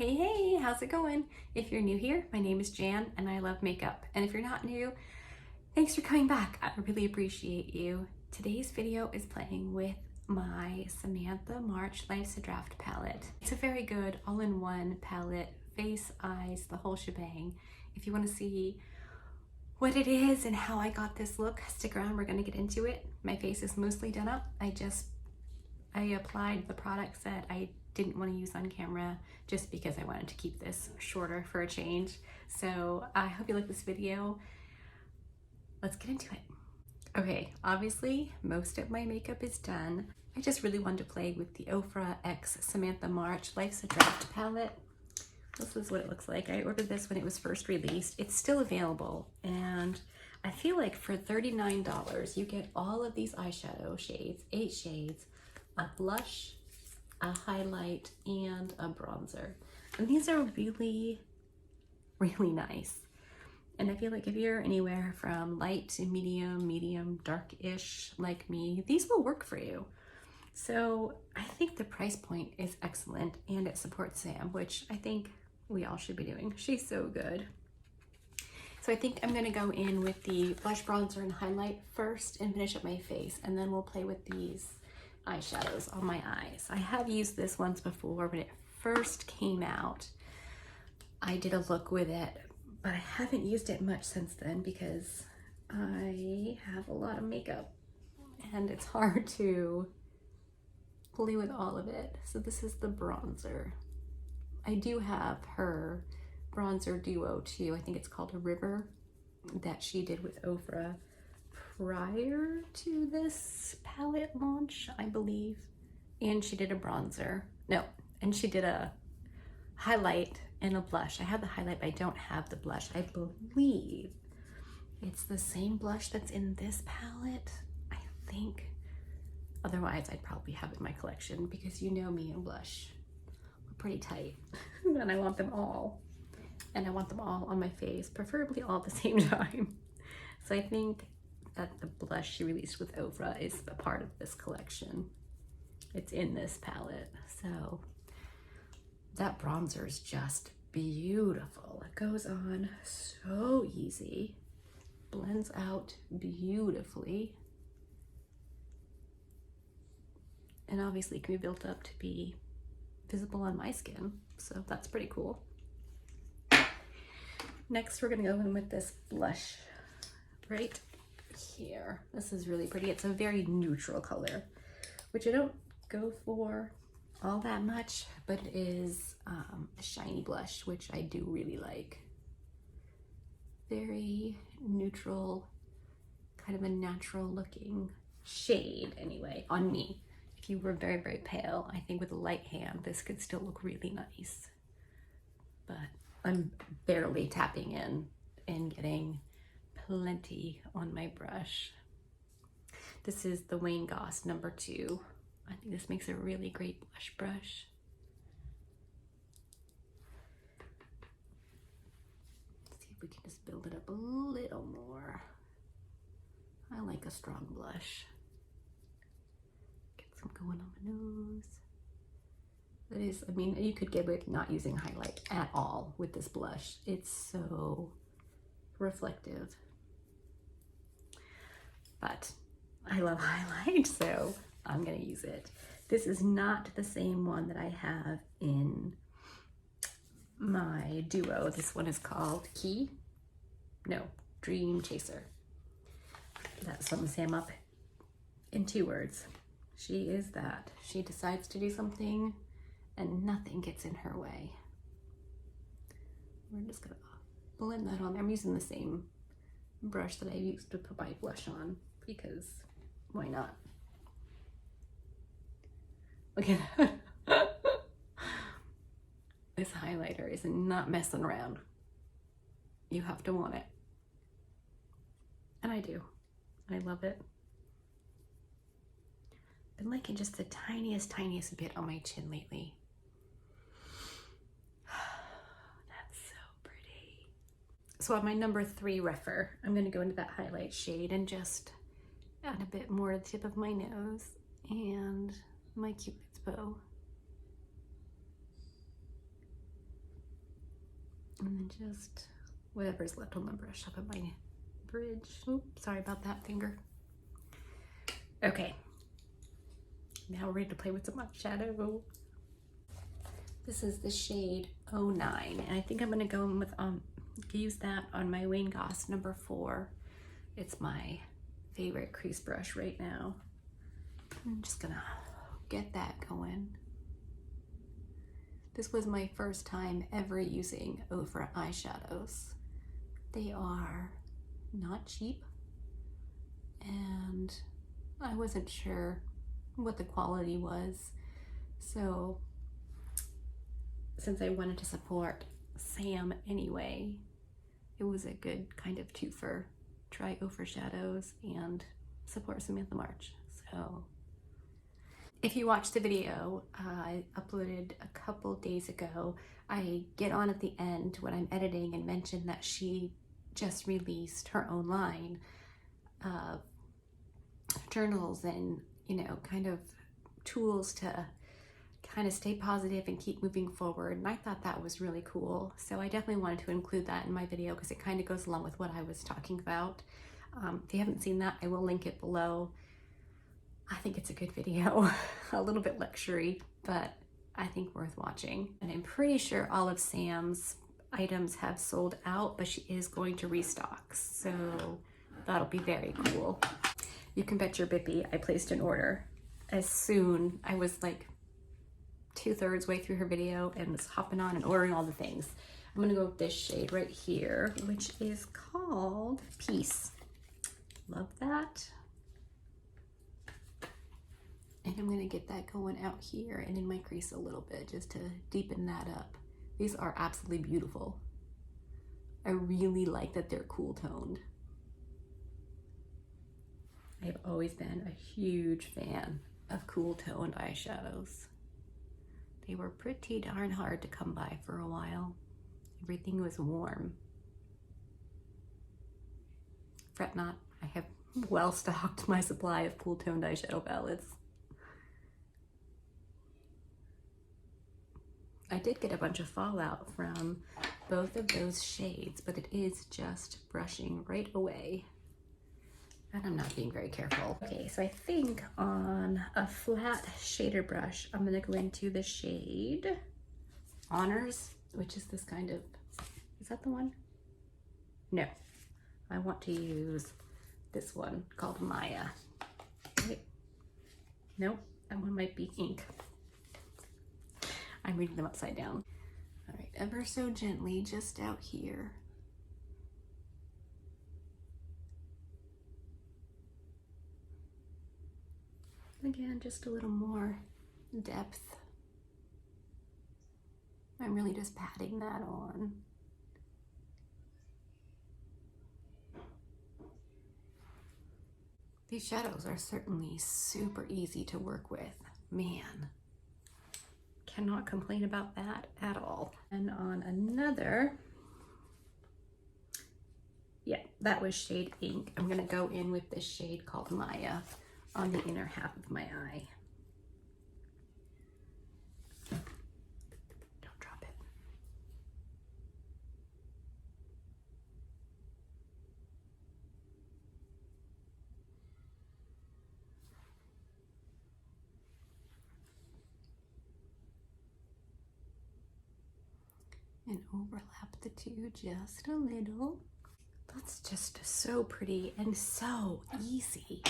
Hey, how's it going? If you're new here, my name is Jan and I love makeup. And if you're not new, thanks for coming back. I really appreciate you. Today's video is playing with my Samantha March Life's a Draft palette. It's a very good all-in-one palette, face, eyes, the whole shebang. If you want to see what it is and how I got this look, stick around, we're gonna get into it. My face is mostly done up. I applied the products that I didn't want to use on camera just because I wanted to keep this shorter for a change. So I hope you like this video. Let's get into it. Okay, obviously most of my makeup is done. I just really wanted to play with the Ofra X Samantha March Life's a Draft palette. This is what it looks like. I ordered this when it was first released. It's still available, and I feel like for $39 you get all of these eyeshadow shades, 8 shades, a blush, a highlight, and a bronzer. And these are really, really nice. And I feel like if you're anywhere from light to medium, dark-ish like me, these will work for you. So I think the price point is excellent, and it supports Sam, which I think we all should be doing. She's so good. So I think I'm gonna go in with the blush, bronzer, and highlight first and finish up my face, and then we'll play with these eyeshadows on my eyes. I have used this once before when it first came out. I did a look with it, but I haven't used it much since then because I have a lot of makeup and it's hard to play with all of it. So this is the bronzer. I do have her bronzer duo too. I think it's called a River that she did with Ofra prior to this palette launch, I believe. And she did a bronzer. No, and she did a highlight and a blush. I have the highlight, but I don't have the blush. I believe it's the same blush that's in this palette, I think. Otherwise, I'd probably have it in my collection because you know me and blush. We're pretty tight. And I want them all. And I want them all on my face, preferably all at the same time. So I think that the blush she released with Ofra is a part of this collection. It's in this palette. So that bronzer is just beautiful. It goes on so easy, blends out beautifully, and obviously can be built up to be visible on my skin. So that's pretty cool. Next, we're gonna go in with this blush right here. This is really pretty. It's a very neutral color, which I don't go for all that much, but it is a shiny blush, which I do really like. Very neutral, kind of a natural looking shade anyway, on me. If you were very, very pale, I think with a light hand, this could still look really nice. But I'm barely tapping in and getting plenty on my brush. This is the Wayne Goss number 2. I think this makes a really great blush brush. Let's see if we can just build it up a little more. I like a strong blush. Get some going on my nose. That is, I mean, you could get away with not using highlight at all with this blush. It's so reflective. But I love highlight, so I'm gonna use it. This is not the same one that I have in my duo. This one is called Dream Chaser. That sums Sam up in 2 words. She is that. She decides to do something and nothing gets in her way. We're just gonna blend that on there. I'm using the same brush that I used to put my blush on because why not? Look at that. This highlighter is not messing around. You have to want it. And I do. I love it. Been liking just the tiniest bit on my chin lately. That's so pretty. So on my number 3 refer, I'm gonna go into that highlight shade and just add a bit more to the tip of my nose and my Cupid's bow. And then just whatever's left on the brush up at my bridge. Oops, sorry about that finger. Okay, now we're ready to play with some eyeshadow. This is the shade 09, and I think I'm gonna go in with use that on my Wayne Goss number 4. It's my favorite crease brush right now. I'm just gonna get that going. This was my first time ever using Ofra eyeshadows. They are not cheap, and I wasn't sure what the quality was. So since I wanted to support Sam anyway, it was a good kind of twofer. Try Ofra shadows and support Samantha March. So if you watched the video I uploaded a couple days ago, I get on at the end when I'm editing and mention that she just released her own line of journals and, you know, kind of tools to kind of stay positive and keep moving forward. And I thought that was really cool. So I definitely wanted to include that in my video because it kind of goes along with what I was talking about. If you haven't seen that, I will link it below. I think it's a good video, a little bit lectury, but I think worth watching. And I'm pretty sure all of Sam's items have sold out, but she is going to restock. So that'll be very cool. You can bet your bippy I placed an order as soon. I was like 2/3 way through her video and was hopping on and ordering all the things. I'm gonna go with this shade right here, which is called Peace. Love that. And I'm gonna get that going out here and in my crease a little bit just to deepen that up. These are absolutely beautiful. I really like that they're cool toned. I've always been a huge fan of cool toned eyeshadows. They were pretty darn hard to come by for a while. Everything was warm. Fret not, I have well stocked my supply of cool toned eyeshadow palettes. I did get a bunch of fallout from both of those shades, but it is just brushing right away. And I'm not being very careful. Okay, so I think on a flat shader brush, I'm gonna go into the shade Honors, which is this kind of, is that the one? No, I want to use this one called Maya. Wait. Nope, that one might be ink. I'm reading them upside down. All right, ever so gently, just out here. Again, just a little more depth. I'm really just patting that on. These shadows are certainly super easy to work with. Man, cannot complain about that at all. And on another, yeah, that was shade Ink. I'm gonna go in with this shade called Maya on the inner half of my eye. Don't drop it. And overlap the two just a little. That's just so pretty and so easy.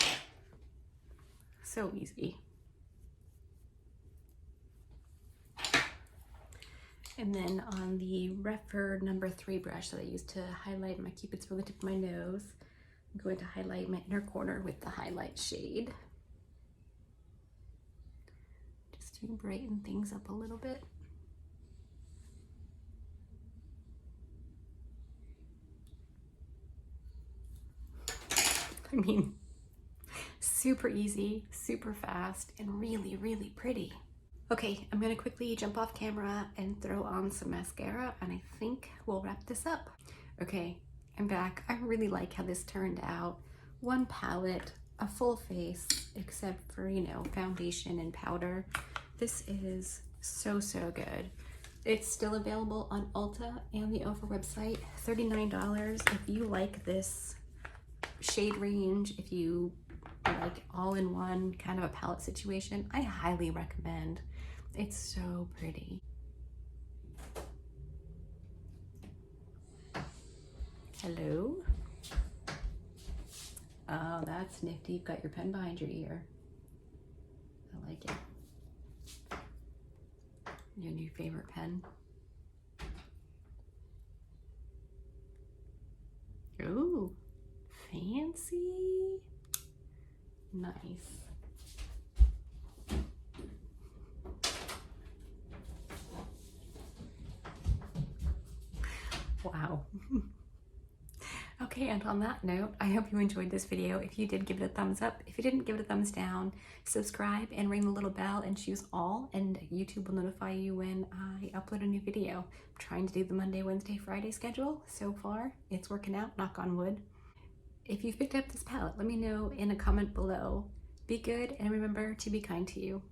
So easy. And then on the Refer number 3 brush that I used to highlight my Cupid's from the tip of my nose, I'm going to highlight my inner corner with the highlight shade. Just to brighten things up a little bit. I mean, super easy, super fast, and really, really pretty. Okay, I'm gonna quickly jump off camera and throw on some mascara, and I think we'll wrap this up. Okay, I'm back. I really like how this turned out. One palette, a full face, except for, you know, foundation and powder. This is so, so good. It's still available on Ulta and the Ofra website, $39. If you like this shade range, if you like all-in-one kind of a palette situation, I highly recommend. It's so pretty. Hello? Oh, that's nifty. You've got your pen behind your ear. I like it. Your new favorite pen. Ooh, fancy. Nice. Wow. Okay, and on that note, I hope you enjoyed this video. If you did, give it a thumbs up. If you didn't, give it a thumbs down. Subscribe and ring the little bell and choose all, and YouTube will notify you when I upload a new video. I'm trying to do the Monday, Wednesday, Friday schedule. So far, it's working out, knock on wood. If you've picked up this palette, let me know in a comment below. Be good and remember to be kind to you.